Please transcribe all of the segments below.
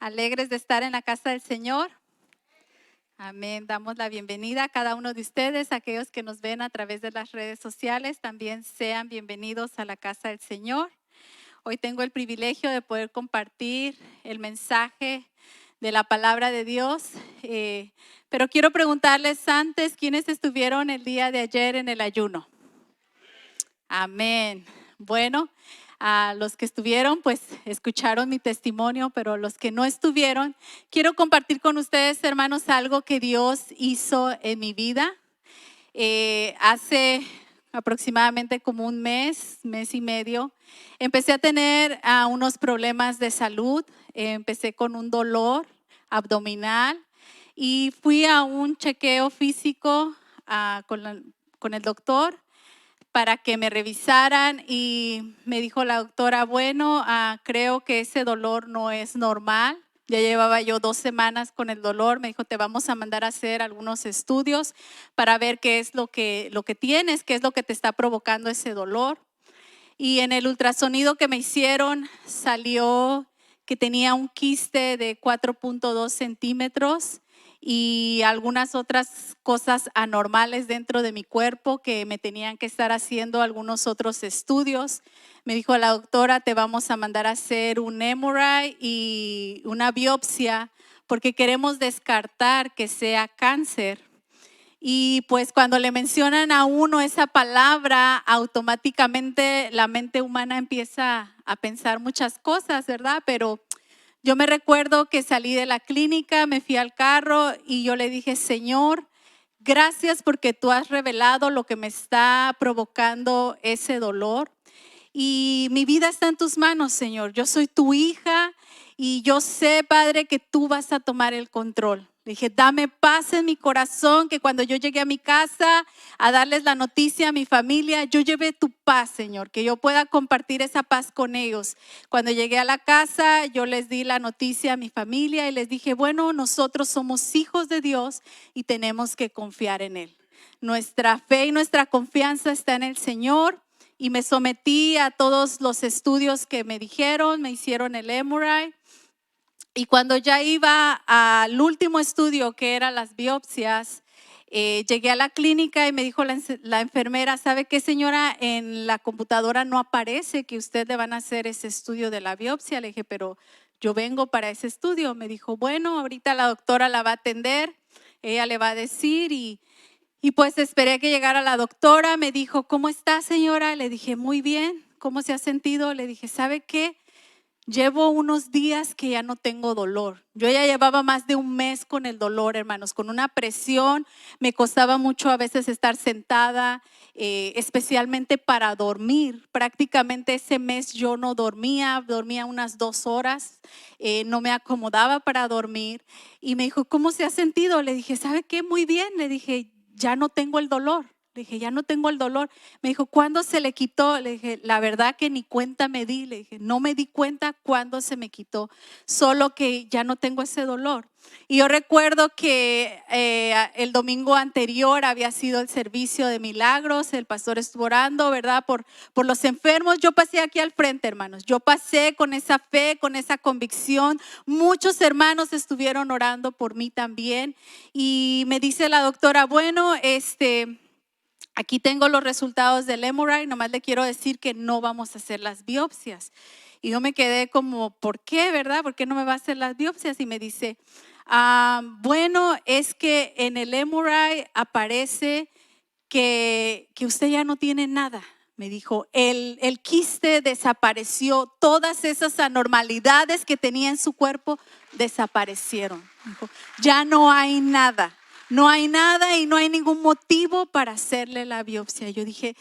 Alegres de estar en la casa del Señor. Amén. Damos la bienvenida a cada uno de ustedes, aquellos que nos ven a través de las redes sociales. También sean bienvenidos a la casa del Señor. Hoy tengo el privilegio de poder compartir el mensaje de la palabra de Dios. Pero quiero preguntarles antes, ¿quiénes estuvieron el día de ayer en el ayuno? Amén. Bueno, a los que estuvieron, pues escucharon mi testimonio, pero los que no estuvieron, quiero compartir con ustedes, hermanos, algo que Dios hizo en mi vida. Hace aproximadamente como un mes y medio, empecé a tener unos problemas de salud. Empecé con un dolor abdominal y fui a un chequeo físico con el doctor para que me revisaran, y me dijo la doctora, bueno, creo que ese dolor no es normal. Ya llevaba yo 2 semanas con el dolor. Me dijo, te vamos a mandar a hacer algunos estudios para ver qué es lo que tienes, qué es lo que te está provocando ese dolor. Y en el ultrasonido que me hicieron salió que tenía un quiste de 4.2 centímetros y algunas otras cosas anormales dentro de mi cuerpo que me tenían que estar haciendo algunos otros estudios. Me dijo la doctora, te vamos a mandar a hacer un MRI y una biopsia porque queremos descartar que sea cáncer. Y pues cuando le mencionan a uno esa palabra, automáticamente la mente humana empieza a pensar muchas cosas, ¿verdad? Pero yo me recuerdo que salí de la clínica, me fui al carro y yo le dije, Señor, gracias porque tú has revelado lo que me está provocando ese dolor. Y mi vida está en tus manos, Señor. Yo soy tu hija y yo sé, Padre, que tú vas a tomar el control. Le dije, dame paz en mi corazón, que cuando yo llegué a mi casa a darles la noticia a mi familia, yo llevé tu paz, Señor, que yo pueda compartir esa paz con ellos. Cuando llegué a la casa, yo les di la noticia a mi familia y les dije, bueno, nosotros somos hijos de Dios y tenemos que confiar en Él. Nuestra fe y nuestra confianza está en el Señor. Y me sometí a todos los estudios que me dijeron, me hicieron el MRI. Y cuando ya iba al último estudio, que eran las biopsias, llegué a la clínica y me dijo la enfermera, ¿sabe qué, señora? En la computadora no aparece que usted le van a hacer ese estudio de la biopsia. Le dije, pero yo vengo para ese estudio. Me dijo, bueno, ahorita la doctora la va a atender, ella le va a decir. Y pues esperé a que llegara la doctora. Me dijo, ¿cómo está, señora? Le dije, muy bien. ¿Cómo se ha sentido? Le dije, ¿sabe qué? Llevo unos días que ya no tengo dolor. Yo ya llevaba más de un mes con el dolor, hermanos, con una presión. Me costaba mucho a veces estar sentada, especialmente para dormir. Prácticamente ese mes yo no dormía unas 2 horas, no me acomodaba para dormir. Y me dijo, ¿cómo se ha sentido? Le dije, ¿sabe qué? Muy bien. Le dije, ya no tengo el dolor. Le dije, ya no tengo el dolor. Me dijo, ¿cuándo se le quitó? Le dije, la verdad que ni cuenta me di. Le dije, no me di cuenta cuándo se me quitó, solo que ya no tengo ese dolor. Y yo recuerdo que el domingo anterior había sido el servicio de milagros. El pastor estuvo orando, ¿verdad? Por los enfermos. Yo pasé aquí al frente, hermanos. Yo pasé con esa fe, con esa convicción. Muchos hermanos estuvieron orando por mí también. Y me dice la doctora, bueno, aquí tengo los resultados del MRI, nomás le quiero decir que no vamos a hacer las biopsias. Y yo me quedé como, ¿por qué, verdad? ¿Por qué no me va a hacer las biopsias? Y me dice, bueno, es que en el MRI aparece que usted ya no tiene nada. Me dijo, el quiste desapareció, todas esas anormalidades que tenía en su cuerpo desaparecieron. Dijo, ya no hay nada. No hay nada y no hay ningún motivo para hacerle la biopsia. Yo dije,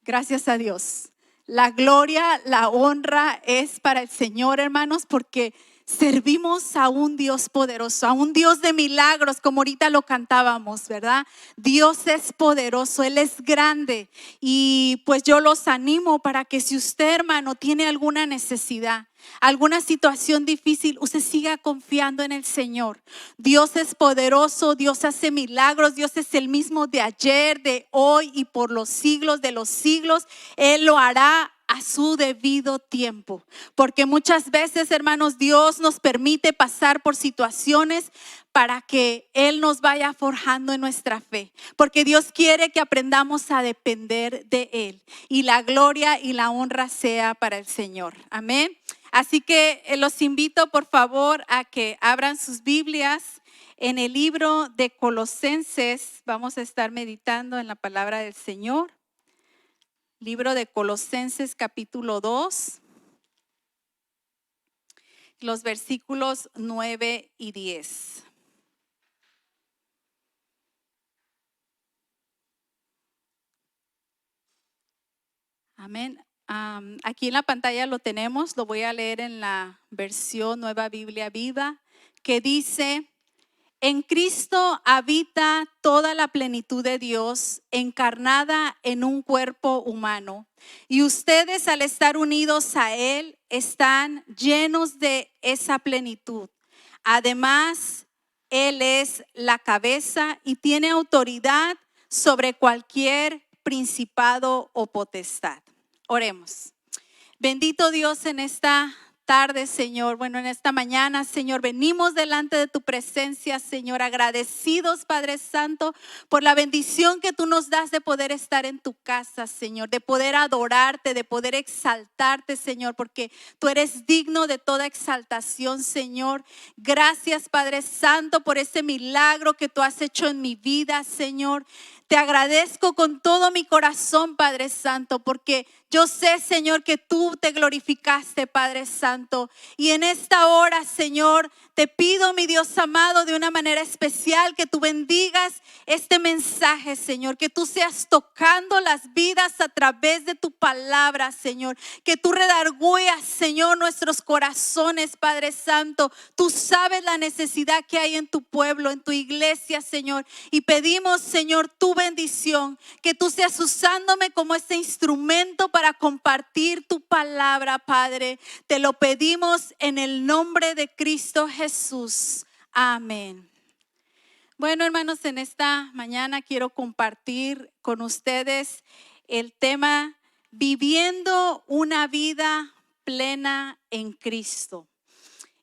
gracias a Dios. La gloria, la honra es para el Señor, hermanos, porque servimos a un Dios poderoso, a un Dios de milagros, como ahorita lo cantábamos, ¿verdad? Dios es poderoso, Él es grande. Y pues yo los animo para que si usted, hermano, tiene alguna necesidad, alguna situación difícil, usted siga confiando en el Señor. Dios es poderoso, Dios hace milagros, Dios es el mismo de ayer, de hoy y por los siglos de los siglos. Él lo hará a su debido tiempo. Porque muchas veces, hermanos, Dios nos permite pasar por situaciones para que Él nos vaya forjando en nuestra fe. Porque Dios quiere que aprendamos a depender de Él. Y la gloria y la honra sea para el Señor. Amén. Así que los invito, por favor, a que abran sus Biblias en el libro de Colosenses. Vamos a estar meditando en la palabra del Señor. Libro de Colosenses capítulo 2, los versículos 9 y 10. Amén. Aquí en la pantalla lo tenemos, lo voy a leer en la versión Nueva Biblia Viva, que dice: en Cristo habita toda la plenitud de Dios encarnada en un cuerpo humano. Y ustedes, al estar unidos a Él, están llenos de esa plenitud. Además, Él es la cabeza y tiene autoridad sobre cualquier principado o potestad. Oremos. Bendito Dios, en esta tarde, Señor, en esta mañana, Señor, venimos delante de tu presencia, Señor, agradecidos, Padre Santo, por la bendición que tú nos das de poder estar en tu casa, Señor, de poder adorarte, de poder exaltarte, Señor, porque tú eres digno de toda exaltación, Señor. Gracias, Padre Santo, por ese milagro que tú has hecho en mi vida, Señor. Te agradezco con todo mi corazón, Padre Santo, porque yo sé, Señor, que tú te glorificaste, Padre Santo. Y en esta hora, Señor, te pido, mi Dios amado, de una manera especial, que tú bendigas este mensaje, Señor. Que tú seas tocando las vidas a través de tu palabra, Señor. Que tú redargüeas, Señor, nuestros corazones, Padre Santo. Tú sabes la necesidad que hay en tu pueblo, en tu iglesia, Señor. Y pedimos, Señor, tu bendición, que tú seas usándome como este instrumento para compartir tu palabra, Padre. Te lo pedimos en el nombre de Cristo Jesús. Amén. Bueno, hermanos, en esta mañana quiero compartir con ustedes el tema viviendo una vida plena en Cristo.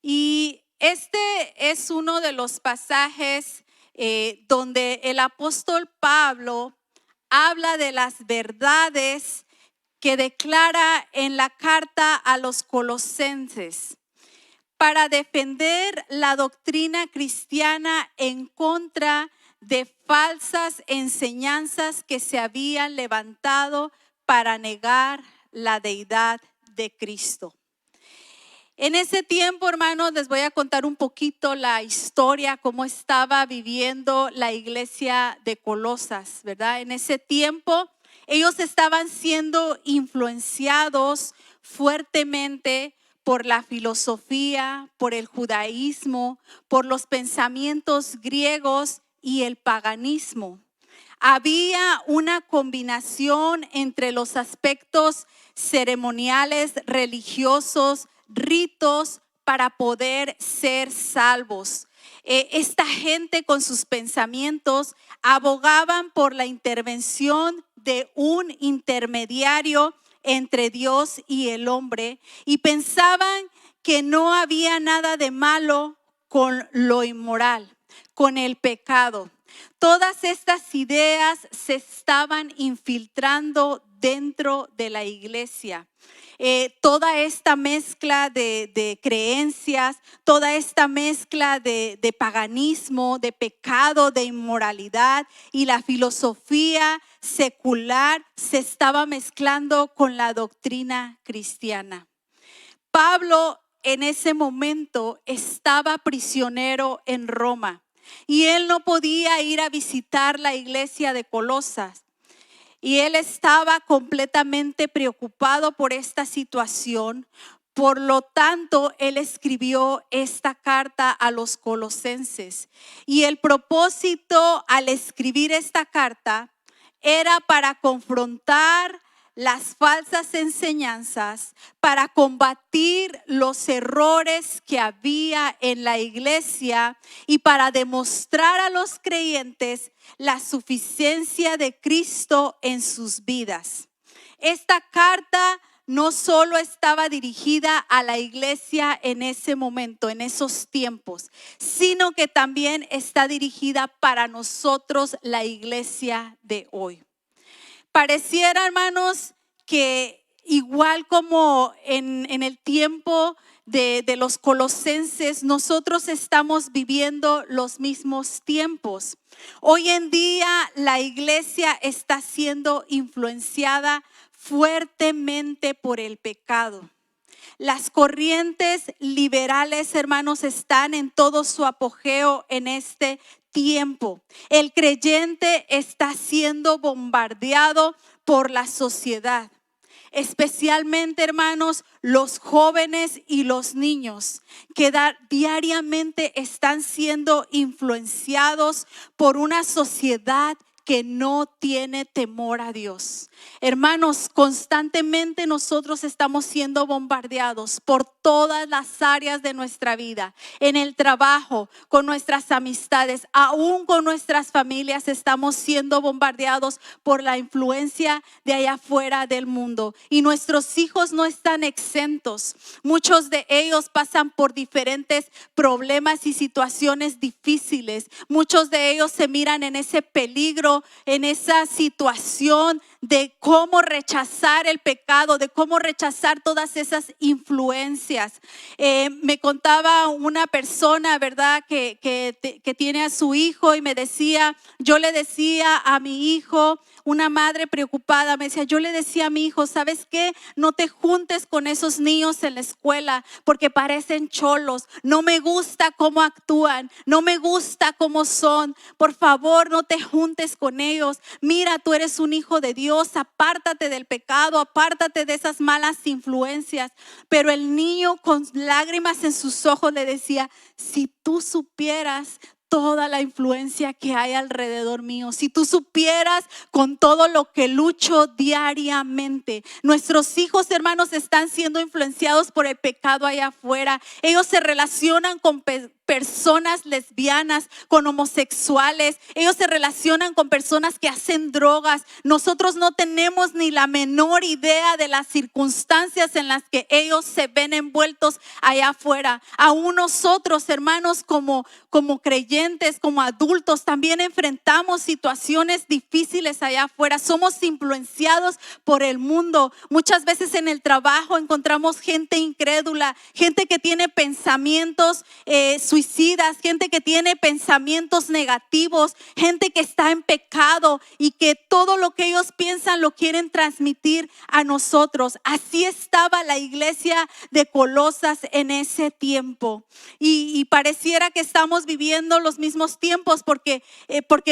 Y este es uno de los pasajes donde el apóstol Pablo habla de las verdades que declara en la carta a los colosenses para defender la doctrina cristiana en contra de falsas enseñanzas que se habían levantado para negar la deidad de Cristo. En ese tiempo, hermanos, les voy a contar un poquito la historia, cómo estaba viviendo la iglesia de Colosas, ¿verdad? En ese tiempo, ellos estaban siendo influenciados fuertemente por la filosofía, por el judaísmo, por los pensamientos griegos y el paganismo. Había una combinación entre los aspectos ceremoniales, religiosos, ritos para poder ser salvos. Esta gente con sus pensamientos abogaban por la intervención de un intermediario entre Dios y el hombre y pensaban que no había nada de malo con lo inmoral, con el pecado. Todas estas ideas se estaban infiltrando dentro de la iglesia. Toda esta mezcla de creencias, toda esta mezcla de paganismo, de pecado, de inmoralidad y la filosofía secular se estaba mezclando con la doctrina cristiana. Pablo en ese momento estaba prisionero en Roma y él no podía ir a visitar la iglesia de Colosas. Y él estaba completamente preocupado por esta situación. Por lo tanto, él escribió esta carta a los colosenses. Y el propósito al escribir esta carta era para confrontar las falsas enseñanzas, para combatir los errores que había en la iglesia y para demostrar a los creyentes la suficiencia de Cristo en sus vidas. Esta carta no solo estaba dirigida a la iglesia en ese momento, en esos tiempos, sino que también está dirigida para nosotros, la iglesia de hoy. Pareciera, hermanos, que igual como en el tiempo de los colosenses, nosotros estamos viviendo los mismos tiempos. Hoy en día la iglesia está siendo influenciada fuertemente por el pecado. Las corrientes liberales, hermanos, están en todo su apogeo en este tiempo. El creyente está siendo bombardeado por la sociedad. Especialmente, hermanos, los jóvenes y los niños que diariamente están siendo influenciados por una sociedad que no tiene temor a Dios. Hermanos, constantemente nosotros estamos siendo bombardeados por todas las áreas de nuestra vida, en el trabajo, con nuestras amistades, aún con nuestras familias estamos siendo bombardeados por la influencia de allá afuera del mundo. Y nuestros hijos no están exentos. Muchos de ellos pasan por diferentes problemas y situaciones difíciles. Muchos de ellos se miran en ese peligro, en esa situación de cómo rechazar el pecado, de cómo rechazar todas esas influencias. Me contaba una persona, ¿verdad? Que tiene a su hijo y me decía, yo le decía a mi hijo, una madre preocupada, me decía, yo le decía a mi hijo, ¿sabes qué? No te juntes con esos niños en la escuela porque parecen cholos. No me gusta cómo actúan, no me gusta cómo son. Por favor, no te juntes con ellos. Mira, tú eres un hijo de Dios, apártate del pecado, apártate de esas malas influencias. Pero el niño con lágrimas en sus ojos le decía, si tú supieras toda la influencia que hay alrededor mío, si tú supieras con todo lo que lucho diariamente. Nuestros hijos, hermanos, están siendo influenciados por el pecado allá afuera. Ellos se relacionan con personas lesbianas, con homosexuales. Ellos se relacionan con personas que hacen drogas. Nosotros no tenemos ni la menor idea de las circunstancias en las que ellos se ven envueltos allá afuera. Aún nosotros, hermanos, como creyentes, como adultos, también enfrentamos situaciones difíciles allá afuera. Somos influenciados por el mundo. Muchas veces en el trabajo encontramos gente incrédula, gente que tiene pensamientos suicidas, gente que tiene pensamientos negativos, gente que está en pecado y que todo lo que ellos piensan lo quieren transmitir a nosotros. Así estaba la iglesia de Colosas en ese tiempo. Y pareciera que estamos viviendo los mismos tiempos porque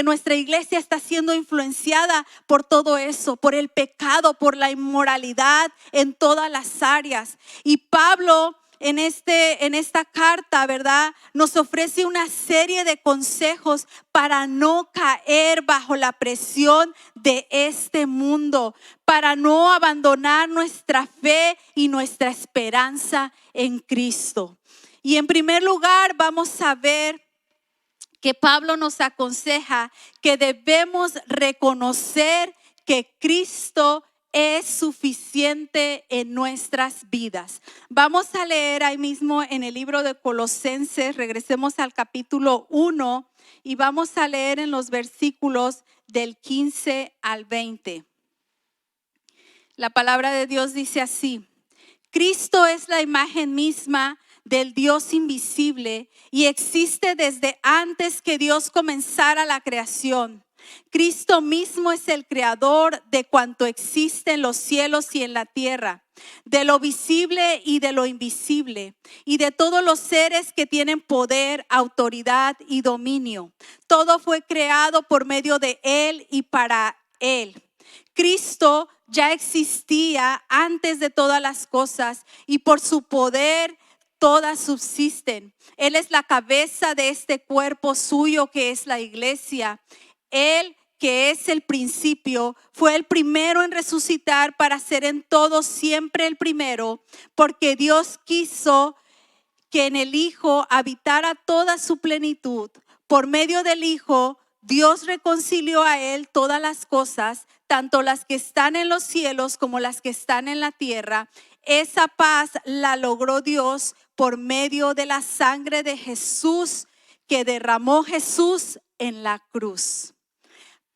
nuestra iglesia está siendo influenciada por todo eso, por el pecado, por la inmoralidad en todas las áreas. Y Pablo en esta carta, ¿verdad? Nos ofrece una serie de consejos para no caer bajo la presión de este mundo, para no abandonar nuestra fe y nuestra esperanza en Cristo. Y en primer lugar vamos a ver que Pablo nos aconseja que debemos reconocer que Cristo es suficiente en nuestras vidas. Vamos a leer ahí mismo en el libro de Colosenses, regresemos al capítulo 1 y vamos a leer en los versículos del 15 al 20. La palabra de Dios dice así: Cristo es la imagen misma del Dios invisible y existe desde antes que Dios comenzara la creación. Cristo mismo es el creador de cuanto existe en los cielos y en la tierra, de lo visible y de lo invisible, y de todos los seres que tienen poder, autoridad y dominio. Todo fue creado por medio de Él y para Él. Cristo ya existía antes de todas las cosas y por su poder todas subsisten. Él es la cabeza de este cuerpo suyo que es la iglesia. Él, que es el principio, fue el primero en resucitar para ser en todo siempre el primero, porque Dios quiso que en el Hijo habitara toda su plenitud. Por medio del Hijo, Dios reconcilió a Él todas las cosas, tanto las que están en los cielos como las que están en la tierra. Esa paz la logró Dios por medio de la sangre de Jesús que derramó Jesús en la cruz.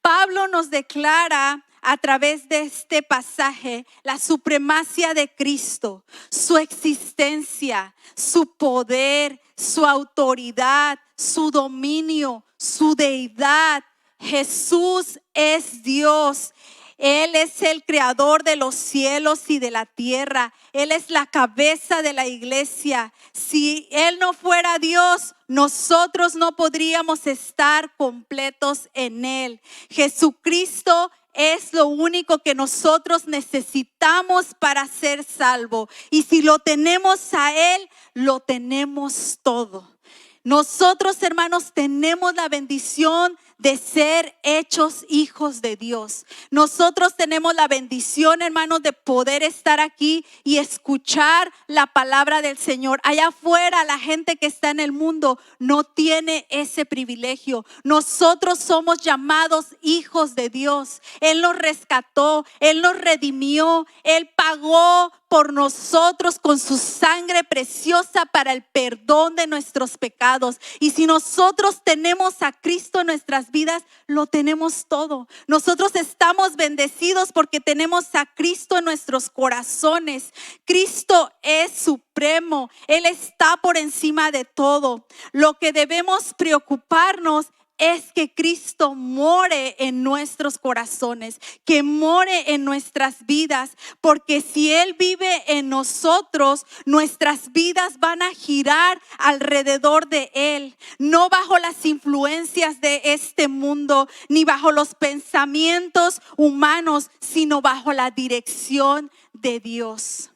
Pablo nos declara a través de este pasaje la supremacía de Cristo, su existencia, su poder, su autoridad, su dominio, su deidad. Jesús es Dios. Él es el creador de los cielos y de la tierra. Él es la cabeza de la iglesia. Si Él no fuera Dios, nosotros no podríamos estar completos en Él. Jesucristo es lo único que nosotros necesitamos para ser salvos. Y si lo tenemos a Él, lo tenemos todo. Nosotros, hermanos, tenemos la bendición de ser hechos hijos de Dios. Nosotros tenemos la bendición, hermanos, de poder estar aquí y escuchar la palabra del Señor. Allá afuera, la gente que está en el mundo no tiene ese privilegio. Nosotros somos llamados hijos de Dios. Él nos rescató, Él nos redimió, Él pagó por nosotros con su sangre preciosa para el perdón de nuestros pecados. Y si nosotros tenemos a Cristo en nuestras vidas, lo tenemos todo. Nosotros estamos bendecidos porque tenemos a Cristo en nuestros corazones. Cristo es supremo. Él está por encima de todo. Lo que debemos preocuparnos es que Cristo more en nuestros corazones, que more en nuestras vidas, porque si Él vive en nosotros, nuestras vidas van a girar alrededor de Él, no bajo las influencias de este mundo, ni bajo los pensamientos humanos, sino bajo la dirección de Dios.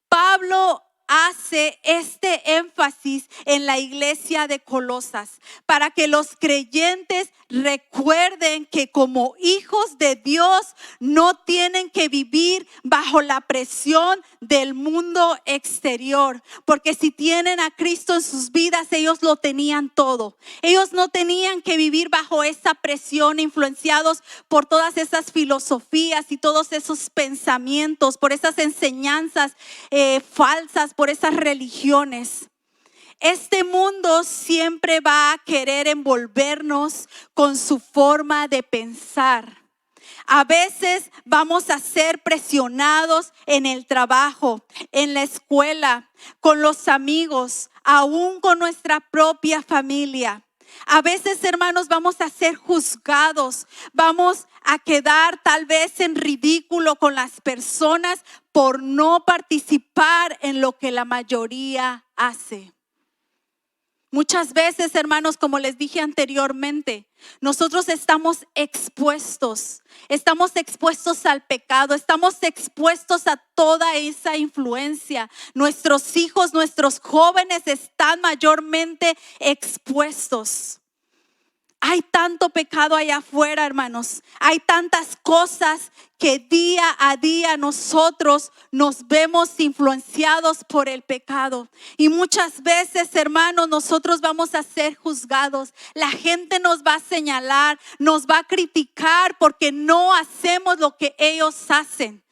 Pablo hace este énfasis en la iglesia de Colosas para que los creyentes recuerden que como hijos de Dios no tienen que vivir bajo la presión del mundo exterior, porque si tienen a Cristo en sus vidas, ellos lo tenían todo. Ellos no tenían que vivir bajo esa presión, influenciados por todas esas filosofías y todos esos pensamientos, por esas enseñanzas falsas, por esas religiones. Este mundo siempre va a querer envolvernos con su forma de pensar. A veces vamos a ser presionados en el trabajo, en la escuela, con los amigos, aún con nuestra propia familia. A veces, hermanos, vamos a ser juzgados, vamos a quedar tal vez en ridículo con las personas por no participar en lo que la mayoría hace. Muchas veces, hermanos, como les dije anteriormente, nosotros estamos expuestos al pecado, estamos expuestos a toda esa influencia. Nuestros hijos, nuestros jóvenes están mayormente expuestos. Hay tanto pecado allá afuera, hermanos. Hay tantas cosas que día a día nosotros nos vemos influenciados por el pecado. Y muchas veces, hermanos, nosotros vamos a ser juzgados. La gente nos va a señalar, nos va a criticar porque no hacemos lo que ellos hacen.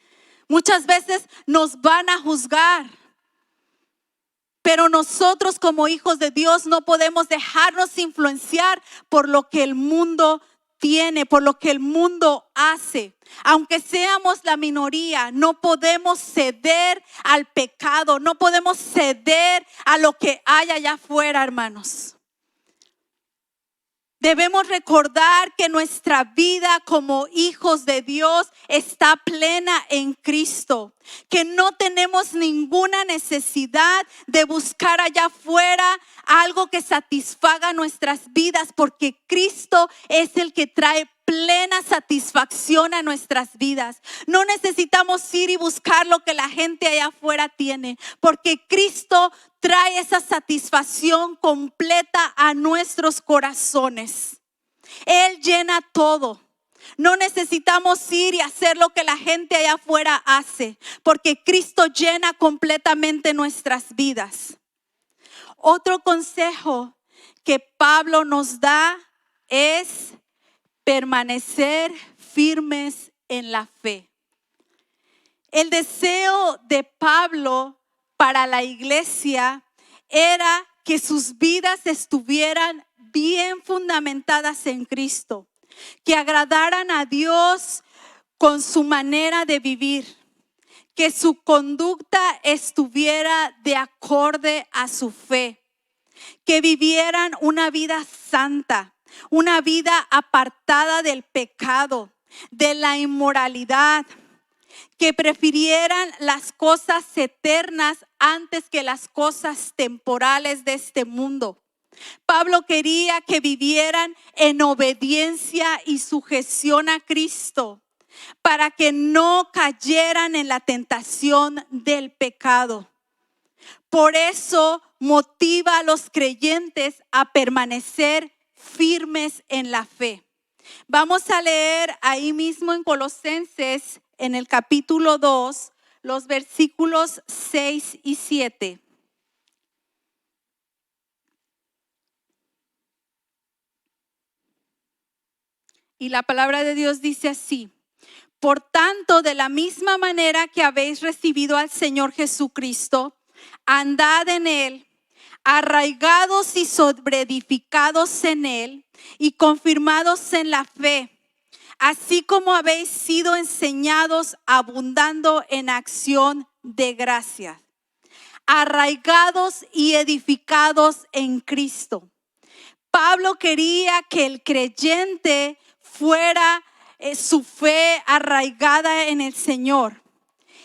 Muchas veces nos van a juzgar. Pero nosotros como hijos de Dios no podemos dejarnos influenciar por lo que el mundo tiene, por lo que el mundo hace. Aunque seamos la minoría, no podemos ceder al pecado, no podemos ceder a lo que hay allá afuera, hermanos. Debemos recordar que nuestra vida como hijos de Dios está plena en Cristo, que no tenemos ninguna necesidad de buscar allá afuera algo que satisfaga nuestras vidas, porque Cristo es el que trae plena satisfacción a nuestras vidas. No necesitamos ir y buscar lo que la gente allá afuera tiene, porque Cristo trae esa satisfacción completa a nuestros corazones. Él llena todo. No necesitamos ir y hacer lo que la gente allá afuera hace, porque Cristo llena completamente nuestras vidas. Otro consejo que Pablo nos da es permanecer firmes en la fe. El deseo de Pablo para la iglesia era que sus vidas estuvieran bien fundamentadas en Cristo, que agradaran a Dios con su manera de vivir, que su conducta estuviera de acorde a su fe, que vivieran una vida santa, una vida apartada del pecado, de la inmoralidad, que prefirieran las cosas eternas antes que las cosas temporales de este mundo. Pablo quería que vivieran en obediencia y sujeción a Cristo para que no cayeran en la tentación del pecado. Por eso motiva a los creyentes a permanecer firmes en la fe. Vamos a leer ahí mismo en Colosenses, en el capítulo 2, los versículos 6 y 7. Y la palabra de Dios dice así: por tanto, de la misma manera que habéis recibido al Señor Jesucristo, andad en Él, arraigados y sobreedificados en Él y confirmados en la fe, así como habéis sido enseñados, abundando en acción de gracias. Arraigados y edificados en Cristo. Pablo quería que el creyente fuera su fe arraigada en el Señor.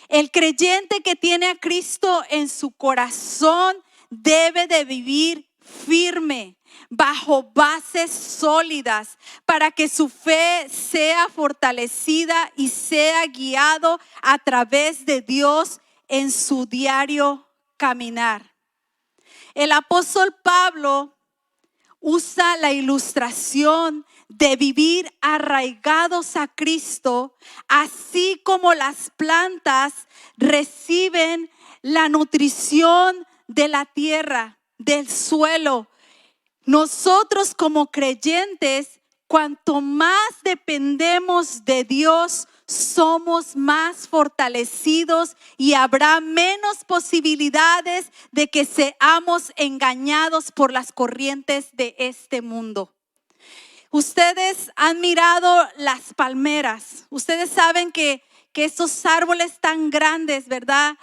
El creyente que tiene a Cristo en su corazón debe de vivir firme, bajo bases sólidas, para que su fe sea fortalecida y sea guiado a través de Dios en su diario caminar. El apóstol Pablo usa la ilustración de vivir arraigados a Cristo, así como las plantas reciben la nutrición de la tierra, del suelo. Nosotros como creyentes, cuanto más dependemos de Dios, somos más fortalecidos y habrá menos posibilidades de que seamos engañados por las corrientes de este mundo. Ustedes han mirado las palmeras. Ustedes saben que estos árboles tan grandes, ¿verdad?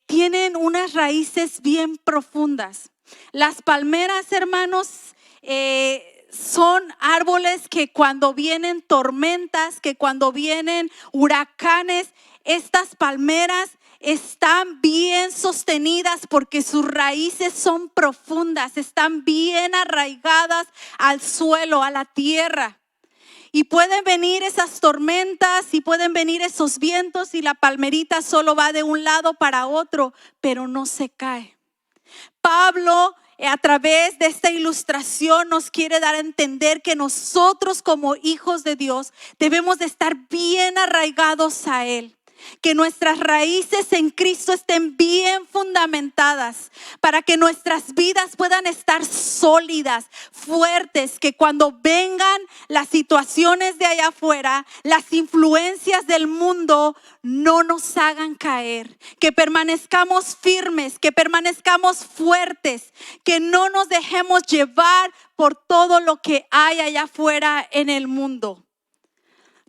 Tienen unas raíces bien profundas. Las palmeras, hermanos, son árboles que cuando vienen tormentas, que cuando vienen huracanes, estas palmeras están bien sostenidas porque sus raíces son profundas, están bien arraigadas al suelo, a la tierra. Y pueden venir esas tormentas y pueden venir esos vientos y la palmerita solo va de un lado para otro, pero no se cae. Pablo, a través de esta ilustración, nos quiere dar a entender que nosotros como hijos de Dios debemos de estar bien arraigados a Él. Que nuestras raíces en Cristo estén bien fundamentadas para que nuestras vidas puedan estar sólidas, fuertes, que cuando vengan las situaciones de allá afuera, las influencias del mundo no nos hagan caer, que permanezcamos firmes, que permanezcamos fuertes, que no nos dejemos llevar por todo lo que hay allá afuera en el mundo.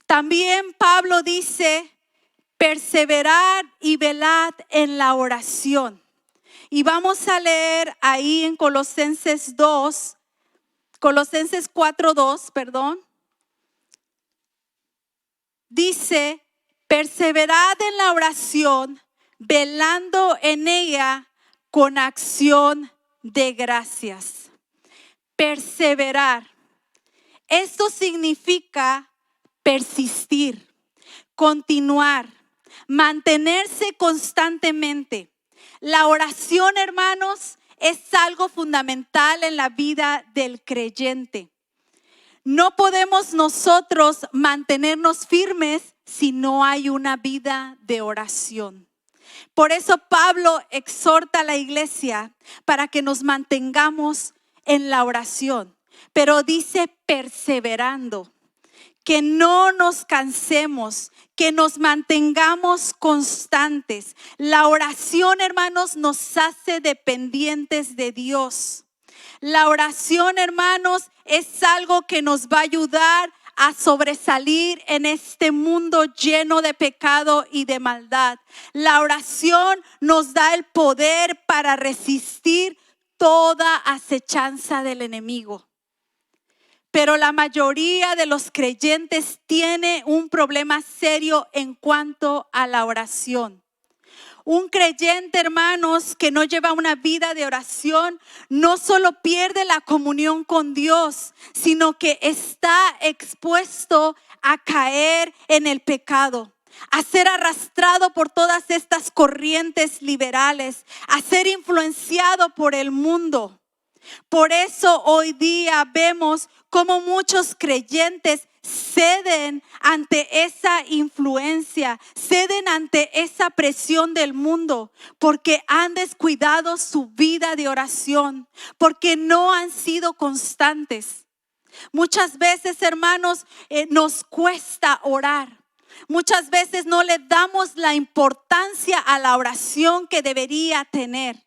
También Pablo dice: perseverad y velad en la oración. Y vamos a leer ahí en Colosenses 4:2, perdón. Dice: perseverad en la oración, velando en ella con acción de gracias. Perseverar. Esto significa persistir, continuar, mantenerse constantemente. La oración, hermanos, es algo fundamental en la vida del creyente. No podemos nosotros mantenernos firmes si no hay una vida de oración. Por eso Pablo exhorta a la iglesia para que nos mantengamos en la oración, pero dice perseverando. que no nos cansemos, que nos mantengamos constantes. La oración, hermanos, nos hace dependientes de Dios. La oración, hermanos, es algo que nos va a ayudar a sobresalir en este mundo lleno de pecado y de maldad. La oración nos da el poder para resistir toda acechanza del enemigo. Pero la mayoría de los creyentes tiene un problema serio en cuanto a la oración. Un creyente, hermanos, que no lleva una vida de oración, no solo pierde la comunión con Dios, sino que está expuesto a caer en el pecado, a ser arrastrado por todas estas corrientes liberales, a ser influenciado por el mundo. Por eso hoy día vemos cómo muchos creyentes ceden ante esa influencia, ceden ante esa presión del mundo, porque han descuidado su vida de oración, porque no han sido constantes. Muchas veces, hermanos, nos cuesta orar. Muchas veces no le damos la importancia a la oración que debería tener.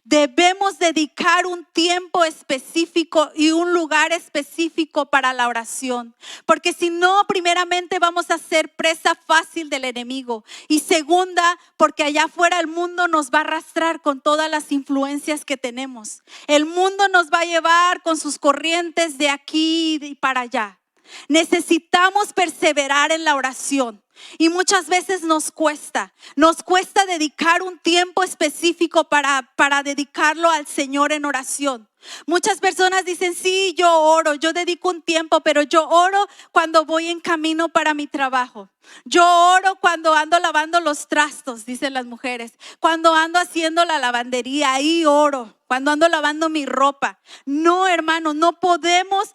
Debemos dedicar un tiempo específico y un lugar específico para la oración, porque si no, primeramente vamos a ser presa fácil del enemigo, y segunda, porque allá afuera el mundo nos va a arrastrar con todas las influencias que tenemos. El mundo nos va a llevar con sus corrientes de aquí y para allá. Necesitamos perseverar en la oración. Y muchas veces nos cuesta dedicar un tiempo específico para dedicarlo al Señor en oración. Muchas personas dicen, sí, yo oro, yo dedico un tiempo, pero yo oro cuando voy en camino para mi trabajo. Yo oro cuando ando lavando los trastos, dicen las mujeres. Cuando ando haciendo la lavandería, ahí oro. Cuando ando lavando mi ropa. No, hermano, no podemos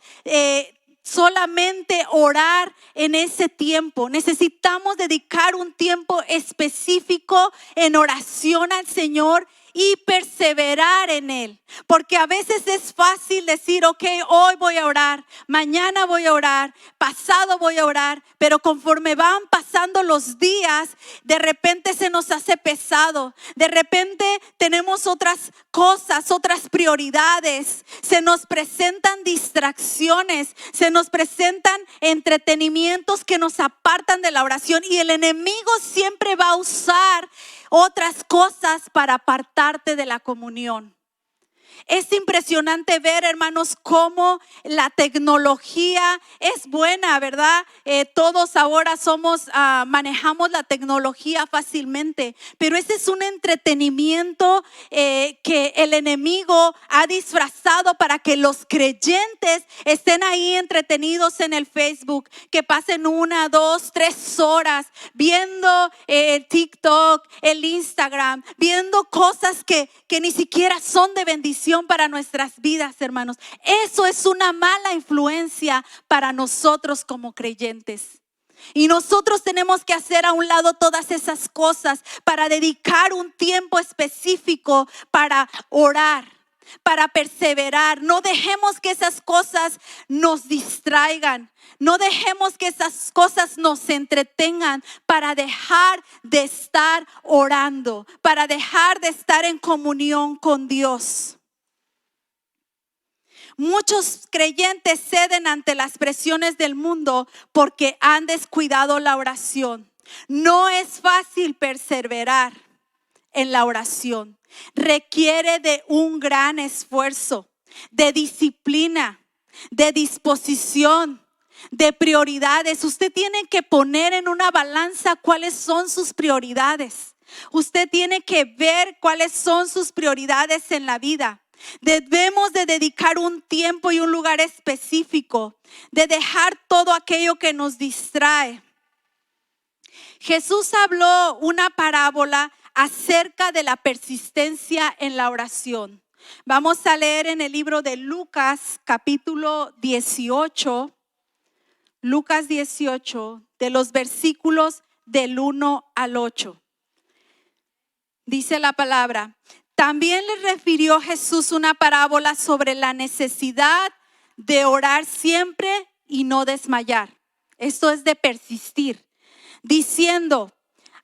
solamente orar en ese tiempo. Necesitamos dedicar un tiempo específico en oración al Señor y perseverar en Él. Porque a veces es fácil decir, ok, hoy voy a orar, mañana voy a orar, pasado voy a orar, pero conforme van pasando los días, de repente se nos hace pesado. De repente tenemos otras cosas, otras prioridades. Se nos presentan distracciones, se nos presentan entretenimientos que nos apartan de la oración, y el enemigo siempre va a usar otras cosas para apartarte de la comunión. Es impresionante ver, hermanos, cómo la tecnología es buena, ¿verdad? Todos ahora manejamos la tecnología fácilmente, pero ese es un entretenimiento que el enemigo ha disfrazado para que los creyentes estén ahí entretenidos en el Facebook, que pasen 1, 2, 3 horas viendo el TikTok, el Instagram, viendo cosas que ni siquiera son de bendición para nuestras vidas, hermanos. Eso es una mala influencia para nosotros como creyentes. Y nosotros tenemos que hacer a un lado todas esas cosas para dedicar un tiempo específico para orar, para perseverar. No dejemos que esas cosas nos distraigan. No dejemos que esas cosas nos entretengan para dejar de estar orando, para dejar de estar en comunión con Dios. Muchos creyentes ceden ante las presiones del mundo porque han descuidado la oración. No es fácil perseverar en la oración. Requiere de un gran esfuerzo, de disciplina, de disposición, de prioridades. Usted tiene que poner en una balanza cuáles son sus prioridades. Usted tiene que ver cuáles son sus prioridades en la vida. Debemos de dedicar un tiempo y un lugar específico, de dejar todo aquello que nos distrae. Jesús habló una parábola acerca de la persistencia en la oración. Vamos a leer en el libro de Lucas, capítulo 18, Lucas 18, de los versículos del 1 al 8. Dice la palabra: también le refirió Jesús una parábola sobre la necesidad de orar siempre y no desmayar. Esto es de persistir. Diciendo,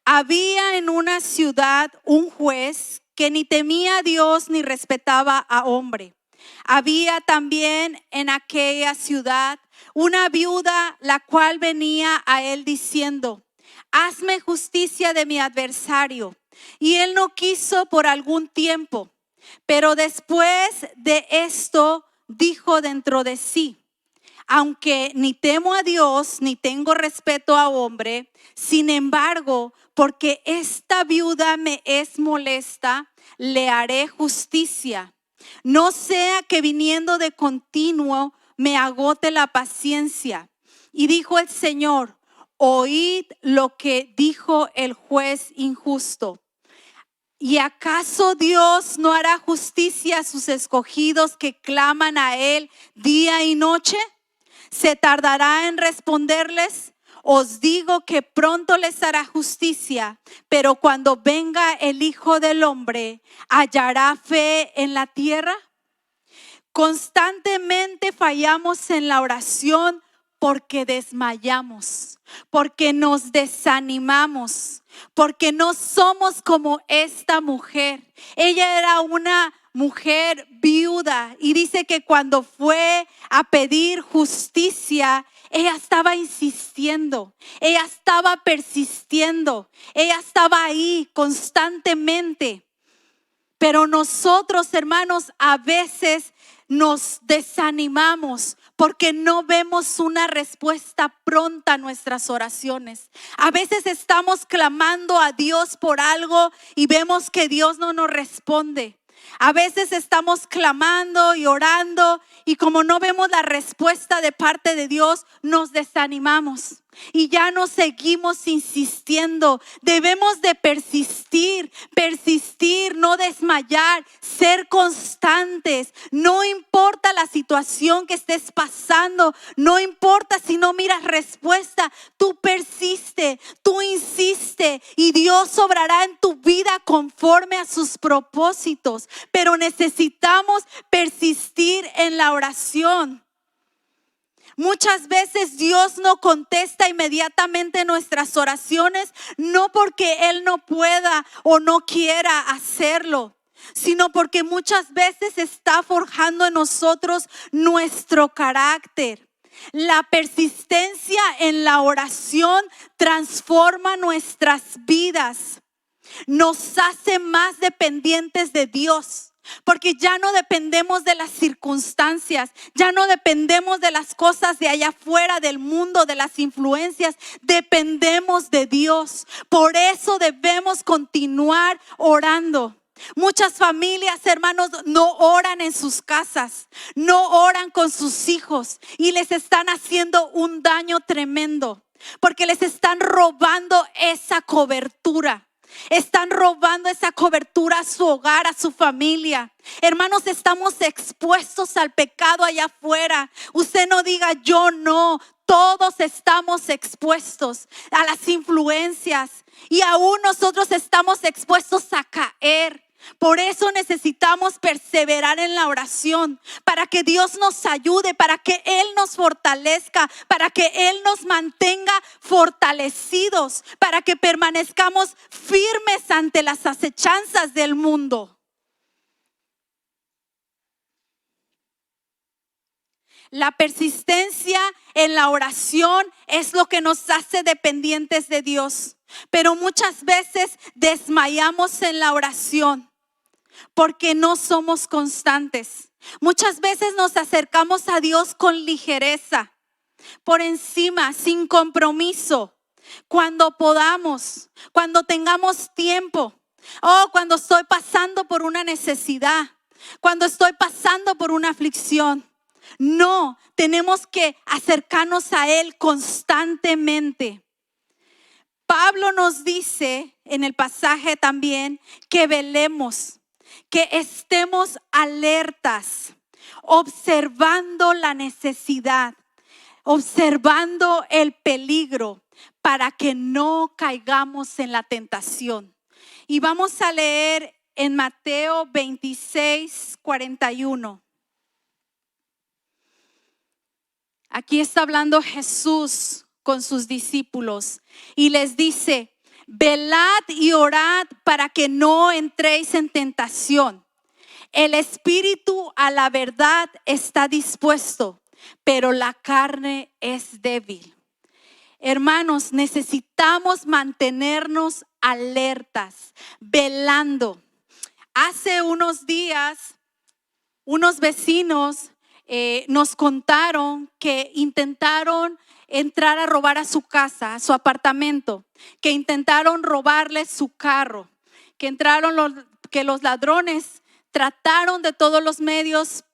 había en una ciudad un juez que ni temía a Dios ni respetaba a hombre. Había también en aquella ciudad una viuda, la cual venía a él diciendo, hazme justicia de mi adversario. Y él no quiso por algún tiempo, pero después de esto dijo dentro de sí, aunque ni temo a Dios ni tengo respeto a hombre, sin embargo, porque esta viuda me es molesta, le haré justicia. No sea que viniendo de continuo me agote la paciencia. Y dijo el Señor, oíd lo que dijo el juez injusto. ¿Y acaso Dios no hará justicia a sus escogidos que claman a Él día y noche? ¿Se tardará en responderles? Os digo que pronto les hará justicia, pero cuando venga el Hijo del Hombre, ¿hallará fe en la tierra? Constantemente fallamos en la oración porque desmayamos, porque nos desanimamos, porque no somos como esta mujer. Ella era una mujer viuda y dice que cuando fue a pedir justicia, ella estaba insistiendo, ella estaba persistiendo, ella estaba ahí constantemente. Pero nosotros, hermanos, a veces nos desanimamos porque no vemos una respuesta pronta a nuestras oraciones. A veces estamos clamando a Dios por algo y vemos que Dios no nos responde. A veces estamos clamando y orando y como no vemos la respuesta de parte de Dios, nos desanimamos y ya no seguimos insistiendo. Debemos de persistir, no desmayar, ser constantes. No importa la situación que estés pasando, no importa si no miras respuesta, tú persiste, tú insiste y Dios obrará en tu vida conforme a sus propósitos. Pero necesitamos persistir en la oración. Muchas veces Dios no contesta inmediatamente nuestras oraciones, no porque Él no pueda o no quiera hacerlo, sino porque muchas veces está forjando en nosotros nuestro carácter. La persistencia en la oración transforma nuestras vidas, nos hace más dependientes de Dios. Porque ya no dependemos de las circunstancias, ya no dependemos de las cosas de allá afuera, del mundo, de las influencias, dependemos de Dios. Por eso debemos continuar orando. Muchas familias, hermanos, no oran en sus casas, no oran con sus hijos y les están haciendo un daño tremendo, porque les están robando esa cobertura. Están robando esa cobertura a su hogar, a su familia. Hermanos, estamos expuestos al pecado allá afuera. Usted no diga yo no. Todos estamos expuestos a las influencias y aún nosotros estamos expuestos a caer. Por eso necesitamos perseverar en la oración, para que Dios nos ayude, para que Él nos fortalezca, para que Él nos mantenga fortalecidos, para que permanezcamos firmes ante las acechanzas del mundo. La persistencia en la oración es lo que nos hace dependientes de Dios, pero muchas veces desmayamos en la oración porque no somos constantes. Muchas veces nos acercamos a Dios con ligereza, por encima, sin compromiso, cuando podamos, cuando tengamos tiempo, cuando estoy pasando por una necesidad, cuando estoy pasando por una aflicción. No, tenemos que acercarnos a Él constantemente. Pablo nos dice en el pasaje también que velemos, que estemos alertas, observando la necesidad, observando el peligro, para que no caigamos en la tentación. Y vamos a leer en Mateo 26, 41. Aquí está hablando Jesús con sus discípulos y les dice: velad y orad para que no entréis en tentación. El espíritu a la verdad está dispuesto, pero la carne es débil. Hermanos, necesitamos mantenernos alertas, velando. Hace unos días, unos vecinos nos contaron que intentaron entrar a robar a su casa, a su apartamento, que intentaron robarle su carro, que los ladrones trataron de todos los medios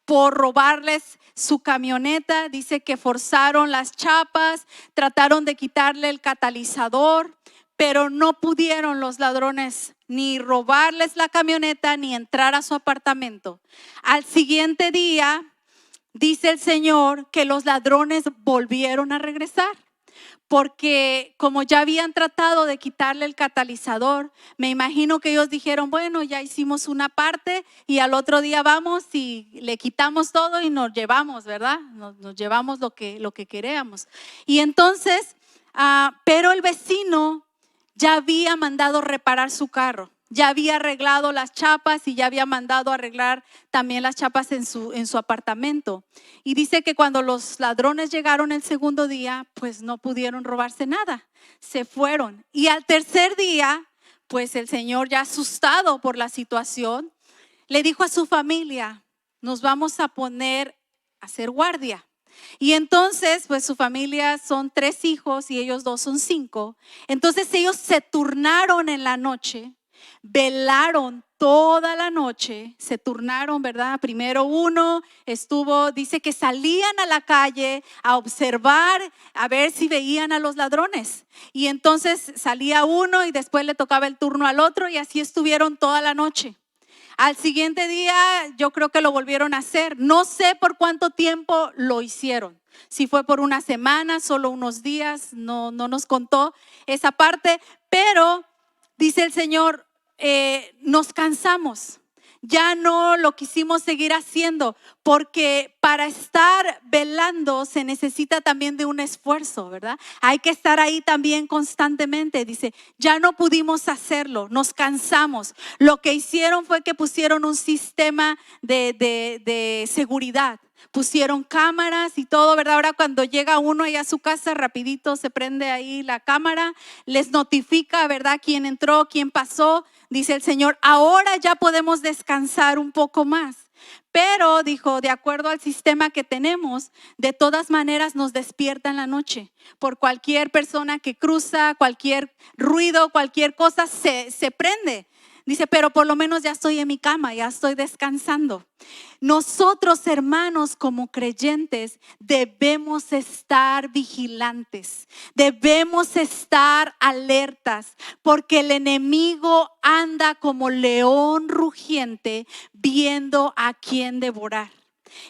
por robarles su camioneta. Dice que forzaron las chapas, trataron de quitarle el catalizador, pero no pudieron los ladrones ni robarles la camioneta ni entrar a su apartamento. Al siguiente día, dice el Señor que los ladrones volvieron a regresar, porque como ya habían tratado de quitarle el catalizador, me imagino que ellos dijeron: bueno, ya hicimos una parte y al otro día vamos y le quitamos todo y nos llevamos, ¿verdad? Nos llevamos lo que queríamos. Y entonces, pero el vecino ya había mandado reparar su carro, ya había arreglado las chapas y ya había mandado arreglar también las chapas en su apartamento. Y dice que cuando los ladrones llegaron el segundo día, pues no pudieron robarse nada, se fueron. Y al tercer día, pues el Señor, ya asustado por la situación, le dijo a su familia: nos vamos a poner a hacer guardia. Y entonces, pues su familia son 3 hijos y ellos 2 son 5. Entonces ellos se turnaron en la noche, velaron toda la noche, se turnaron, ¿verdad? Primero uno dice que salían a la calle a observar, a ver si veían a los ladrones. Y entonces salía uno y después le tocaba el turno al otro y así estuvieron toda la noche. Al siguiente día yo creo que lo volvieron a hacer. No sé por cuánto tiempo lo hicieron. Si fue por una semana, solo unos días, no nos contó esa parte. Pero dice el Señor, nos cansamos. Ya no lo quisimos seguir haciendo, porque para estar velando se necesita también de un esfuerzo, ¿verdad? Hay que estar ahí también constantemente. Dice, ya no pudimos hacerlo, nos cansamos. Lo que hicieron fue que pusieron un sistema de seguridad. Pusieron cámaras y todo, ¿verdad? Ahora cuando llega uno ahí a su casa, rapidito se prende ahí la cámara, les notifica, ¿verdad? Quién entró, quién pasó. Dice el Señor, ahora ya podemos descansar un poco más. Pero dijo, de acuerdo al sistema que tenemos, de todas maneras nos despierta en la noche. Por cualquier persona que cruza, cualquier ruido, cualquier cosa se prende. Dice, pero por lo menos ya estoy en mi cama, ya estoy descansando. Nosotros, hermanos, como creyentes, debemos estar vigilantes, debemos estar alertas, porque el enemigo anda como león rugiente viendo a quién devorar.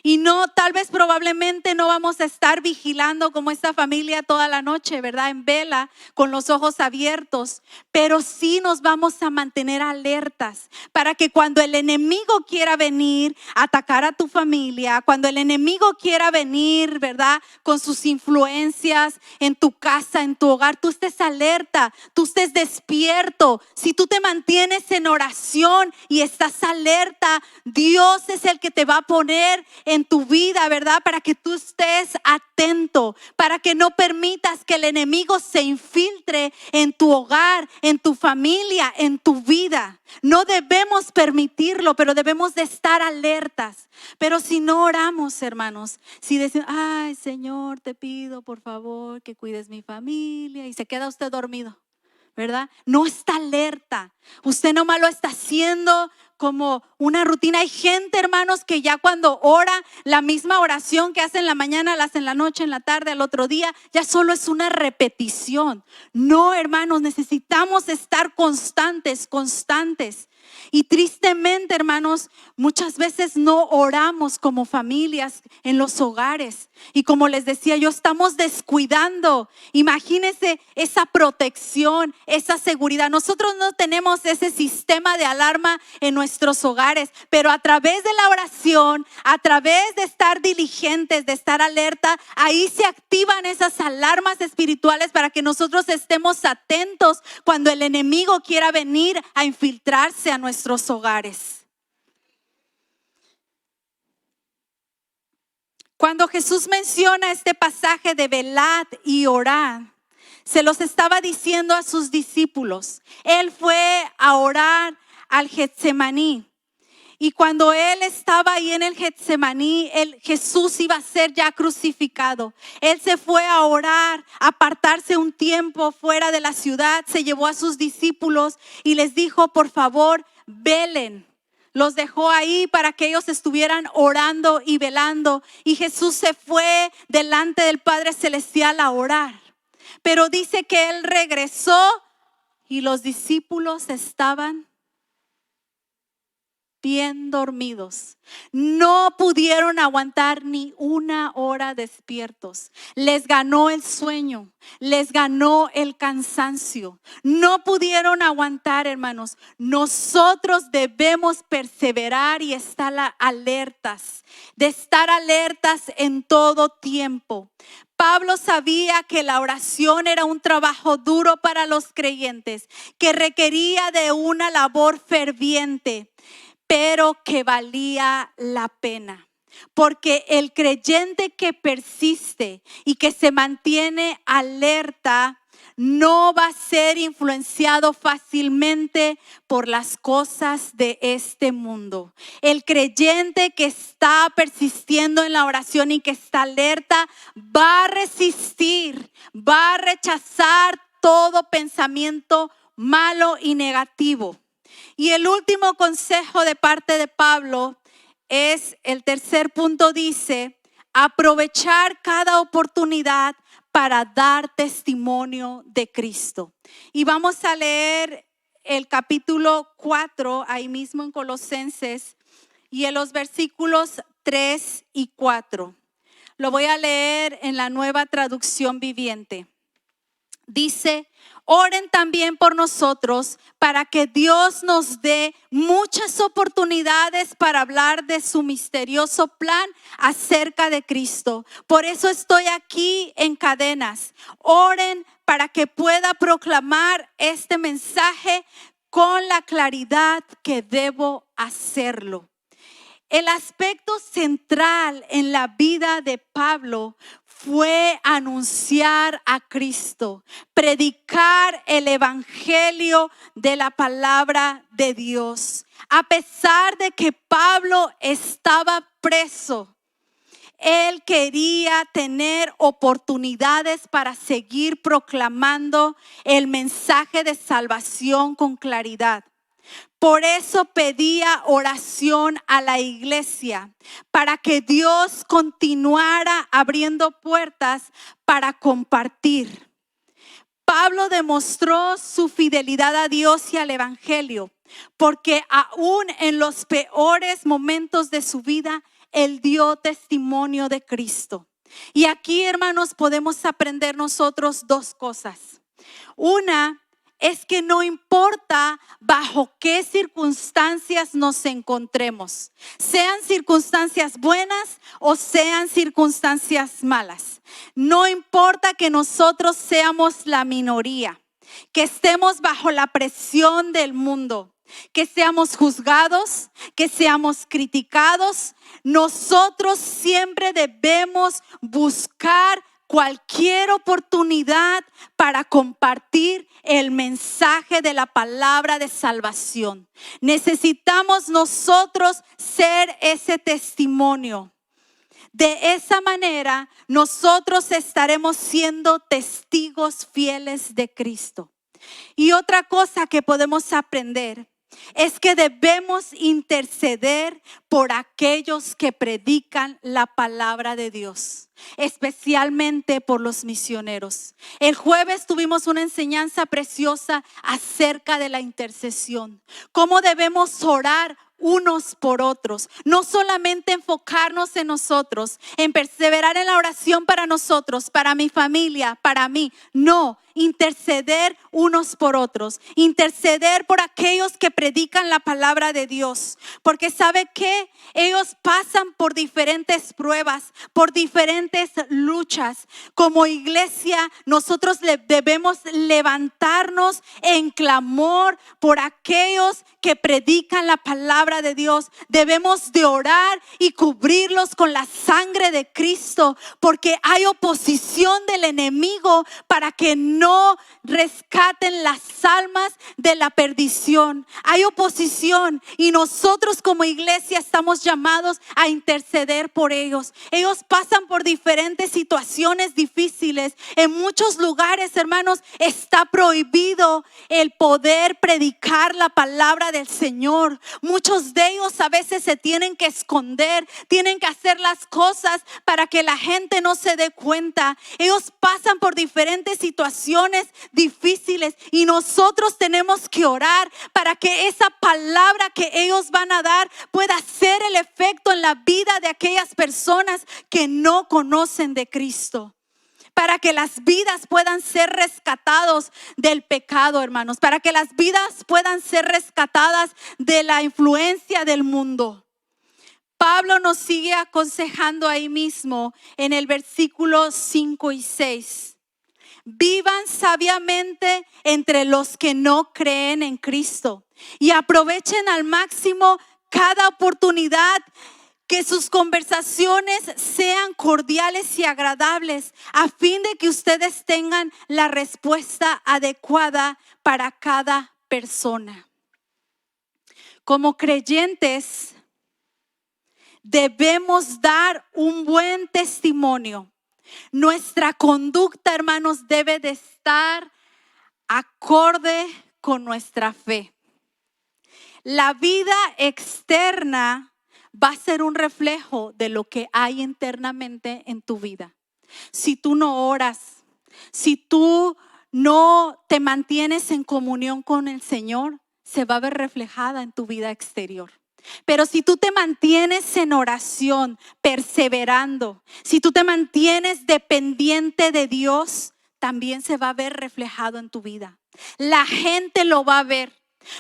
Y no, tal vez probablemente no vamos a estar vigilando como esta familia toda la noche, ¿verdad? En vela, con los ojos abiertos, pero sí nos vamos a mantener alertas para que cuando el enemigo quiera venir a atacar a tu familia, cuando el enemigo quiera venir, ¿verdad? Con sus influencias en tu casa, en tu hogar, tú estés alerta, tú estés despierto. Si tú te mantienes en oración y estás alerta, Dios es el que te va a poner en tu vida, ¿verdad? Para que tú estés atento, para que no permitas que el enemigo se infiltre en tu hogar, en tu familia, en tu vida. No debemos permitirlo, pero debemos de estar alertas. Pero si no oramos, hermanos, si decimos, ay Señor, te pido por favor que cuides mi familia, y se queda usted dormido, ¿verdad? No está alerta. Usted nomás lo está haciendo como una rutina. Hay gente, hermanos, que ya cuando ora, la misma oración que hace en la mañana, la hace en la noche, en la tarde, al otro día, ya solo es una repetición. No, hermanos, necesitamos estar constantes. Y tristemente, hermanos, muchas veces no oramos como familias en los hogares. Y como les decía yo, estamos descuidando. Imagínense esa protección, esa seguridad. Nosotros no tenemos ese sistema de alarma en nuestros hogares, pero a través de la oración, a través de estar diligentes, de estar alerta, ahí se activan esas alarmas espirituales para que nosotros estemos atentos cuando el enemigo quiera venir a infiltrarse a nuestros hogares. Cuando Jesús menciona este pasaje de velad y orad, se los estaba diciendo a sus discípulos. Él fue a orar al Getsemaní. Y cuando él estaba ahí en el Getsemaní, Jesús iba a ser ya crucificado. Él se fue a orar, a apartarse un tiempo fuera de la ciudad. Se llevó a sus discípulos y les dijo, por favor, velen. Los dejó ahí para que ellos estuvieran orando y velando. Y Jesús se fue delante del Padre Celestial a orar. Pero dice que él regresó y los discípulos estaban bien dormidos. No pudieron aguantar ni una hora despiertos. Les ganó el sueño, les ganó el cansancio. No pudieron aguantar, hermanos. Nosotros debemos perseverar y estar alertas, de estar alertas en todo tiempo. Pablo sabía que la oración era un trabajo duro para los creyentes, que requería de una labor ferviente, pero que valía la pena. Porque el creyente que persiste y que se mantiene alerta no va a ser influenciado fácilmente por las cosas de este mundo. El creyente que está persistiendo en la oración y que está alerta va a resistir, va a rechazar todo pensamiento malo y negativo. Y el último consejo de parte de Pablo es, el tercer punto dice, aprovechar cada oportunidad para dar testimonio de Cristo. Y vamos a leer el capítulo 4, ahí mismo en Colosenses, y en los versículos 3 y 4. Lo voy a leer en la Nueva Traducción Viviente. Dice, oren también por nosotros para que Dios nos dé muchas oportunidades para hablar de su misterioso plan acerca de Cristo. Por eso estoy aquí en cadenas. Oren para que pueda proclamar este mensaje con la claridad que debo hacerlo. El aspecto central en la vida de Pablo fue anunciar a Cristo, predicar el evangelio de la palabra de Dios. A pesar de que Pablo estaba preso, él quería tener oportunidades para seguir proclamando el mensaje de salvación con claridad. Por eso pedía oración a la iglesia, para que Dios continuara abriendo puertas para compartir. Pablo demostró su fidelidad a Dios y al evangelio, porque aún en los peores momentos de su vida, él dio testimonio de Cristo. Y aquí, hermanos, podemos aprender nosotros dos cosas. Una es que no importa bajo qué circunstancias nos encontremos, sean circunstancias buenas o sean circunstancias malas. No importa que nosotros seamos la minoría, que estemos bajo la presión del mundo, que seamos juzgados, que seamos criticados. Nosotros siempre debemos buscar cualquier oportunidad para compartir el mensaje de la palabra de salvación. Necesitamos nosotros ser ese testimonio. De esa manera, nosotros estaremos siendo testigos fieles de Cristo. Y otra cosa que podemos aprender es que debemos interceder por aquellos que predican la palabra de Dios, especialmente por los misioneros. El jueves tuvimos una enseñanza preciosa acerca de la intercesión, cómo debemos orar unos por otros, no solamente enfocarnos en nosotros, en perseverar en la oración para nosotros, para mi familia, para mí, no, interceder unos por otros, interceder por aquellos que predican la palabra de Dios, porque ¿sabe qué? Ellos pasan por diferentes pruebas, por diferentes luchas. Como iglesia, nosotros debemos levantarnos en clamor por aquellos que predican la palabra de Dios. Debemos de orar y cubrirlos con la sangre de Cristo, porque hay oposición del enemigo para que no rescaten las almas de la perdición. Hay oposición y nosotros como iglesia estamos llamados a interceder por ellos. Ellos pasan por diferentes situaciones difíciles. En muchos lugares, hermanos, está prohibido el poder predicar la palabra del Señor. Muchos de ellos a veces se tienen que esconder, tienen que hacer las cosas para que la gente no se dé cuenta. Ellos pasan por diferentes situaciones difíciles y nosotros tenemos que orar para que esa palabra que ellos van a dar pueda hacer el efecto en la vida de aquellas personas que no conocen de Cristo. Para que las vidas puedan ser rescatados del pecado, hermanos. Para que las vidas puedan ser rescatadas de la influencia del mundo. Pablo nos sigue aconsejando ahí mismo en el versículo 5 y 6. Vivan sabiamente entre los que no creen en Cristo y aprovechen al máximo cada oportunidad, que sus conversaciones sean cordiales y agradables, a fin de que ustedes tengan la respuesta adecuada para cada persona. Como creyentes, debemos dar un buen testimonio. Nuestra conducta, hermanos, debe de estar acorde con nuestra fe. La vida externa va a ser un reflejo de lo que hay internamente en tu vida. Si tú no oras, si tú no te mantienes en comunión con el Señor, se va a ver reflejada en tu vida exterior. Pero si tú te mantienes en oración, perseverando, si tú te mantienes dependiente de Dios, también se va a ver reflejado en tu vida. La gente lo va a ver.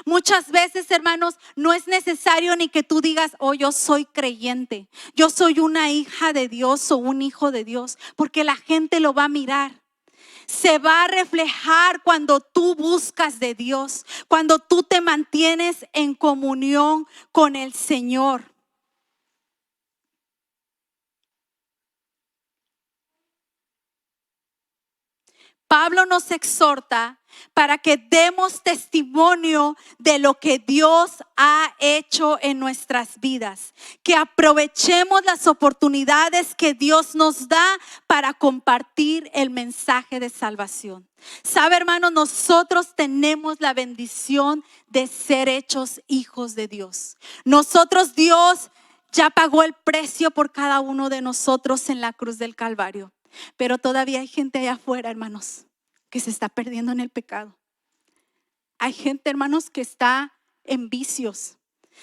Muchas veces, hermanos, no es necesario ni que tú digas: oh, yo soy creyente, yo soy una hija de Dios o un hijo de Dios, porque la gente lo va a mirar. Se va a reflejar cuando tú buscas de Dios, cuando tú te mantienes en comunión con el Señor. Pablo nos exhorta para que demos testimonio de lo que Dios ha hecho en nuestras vidas, que aprovechemos las oportunidades que Dios nos da para compartir el mensaje de salvación. Sabe, hermano, nosotros tenemos la bendición de ser hechos hijos de Dios. Nosotros, Dios ya pagó el precio por cada uno de nosotros en la cruz del Calvario. Pero todavía hay gente allá afuera, hermanos, que se está perdiendo en el pecado. Hay gente, hermanos, que está en vicios,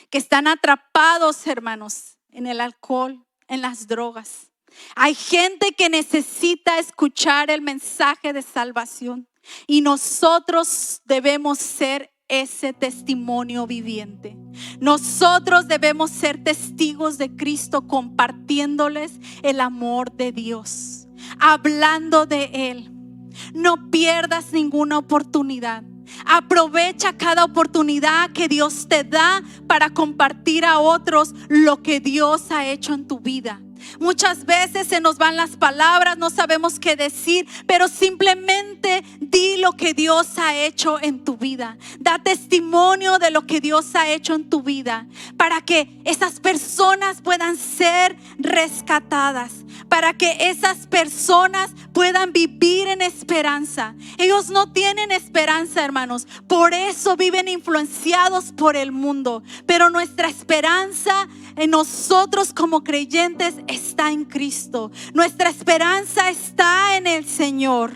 que están atrapados, hermanos, en el alcohol, en las drogas. Hay gente que necesita escuchar el mensaje de salvación y nosotros debemos ser ese testimonio viviente. Nosotros debemos ser testigos de Cristo, compartiéndoles el amor de Dios, hablando de Él. No pierdas ninguna oportunidad. Aprovecha cada oportunidad que Dios te da para compartir a otros lo que Dios ha hecho en tu vida. Muchas veces se nos van las palabras, no sabemos qué decir, pero simplemente di lo que Dios ha hecho en tu vida. Da testimonio de lo que Dios ha hecho en tu vida, para que esas personas puedan ser rescatadas, para que esas personas puedan vivir en esperanza. Ellos no tienen esperanza, hermanos. Por eso viven influenciados por el mundo. Pero nuestra esperanza en nosotros como creyentes está en Cristo. Nuestra esperanza está en el Señor.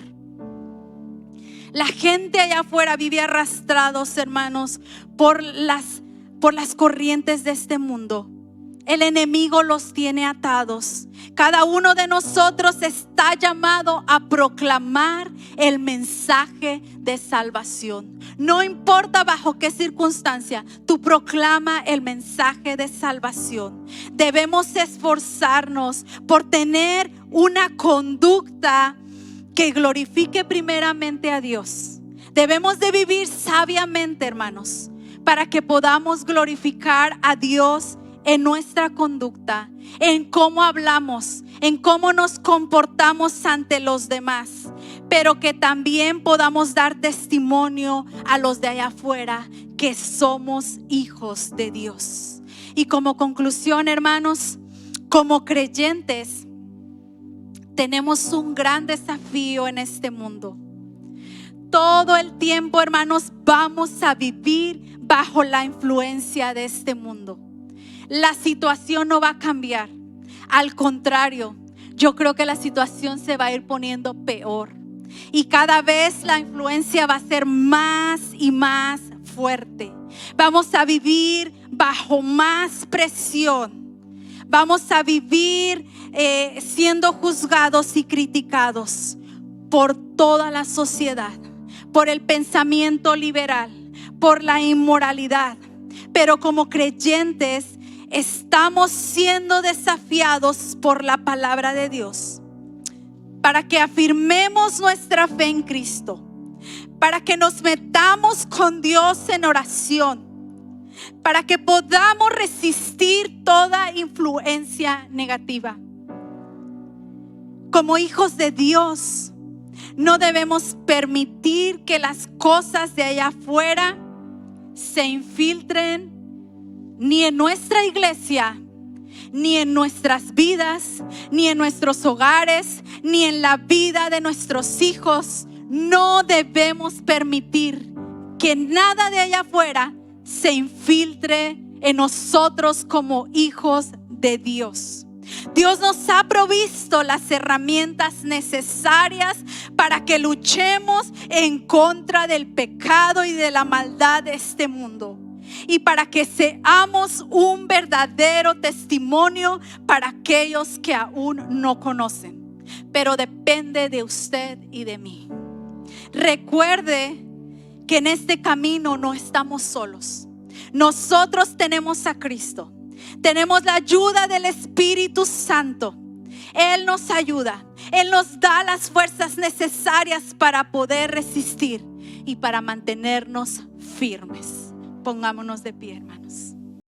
La gente allá afuera vive arrastrados, hermanos, por las corrientes de este mundo. El enemigo los tiene atados. Cada uno de nosotros está llamado a proclamar el mensaje de salvación. No importa bajo qué circunstancia, tú proclama el mensaje de salvación. Debemos esforzarnos por tener una conducta que glorifique primeramente a Dios. Debemos de vivir sabiamente, hermanos, para que podamos glorificar a Dios en nuestra conducta, en cómo hablamos, en cómo nos comportamos ante los demás, pero que también podamos dar testimonio a los de allá afuera que somos hijos de Dios. Y como conclusión, hermanos, como creyentes tenemos un gran desafío en este mundo. Todo el tiempo, hermanos, vamos a vivir bajo la influencia de este mundo. La situación no va a cambiar. Al contrario, yo creo que la situación se va a ir poniendo peor. Y cada vez la influencia va a ser más y más fuerte. Vamos a vivir bajo más presión. Vamos a vivir siendo juzgados y criticados por toda la sociedad, por el pensamiento liberal, por la inmoralidad. Pero como creyentes estamos siendo desafiados por la palabra de Dios para que afirmemos nuestra fe en Cristo, para que nos metamos con Dios en oración, para que podamos resistir toda influencia negativa. Como hijos de Dios, no debemos permitir que las cosas de allá afuera se infiltren ni en nuestra iglesia, ni en nuestras vidas, ni en nuestros hogares, ni en la vida de nuestros hijos. No debemos permitir que nada de allá afuera se infiltre en nosotros como hijos de Dios. Dios nos ha provisto las herramientas necesarias para que luchemos en contra del pecado y de la maldad de este mundo, y para que seamos un verdadero testimonio para aquellos que aún no conocen. Pero depende de usted y de mí. Recuerde que en este camino no estamos solos. Nosotros tenemos a Cristo. Tenemos la ayuda del Espíritu Santo. Él nos ayuda. Él nos da las fuerzas necesarias para poder resistir y para mantenernos firmes. Pongámonos de pie, hermanos.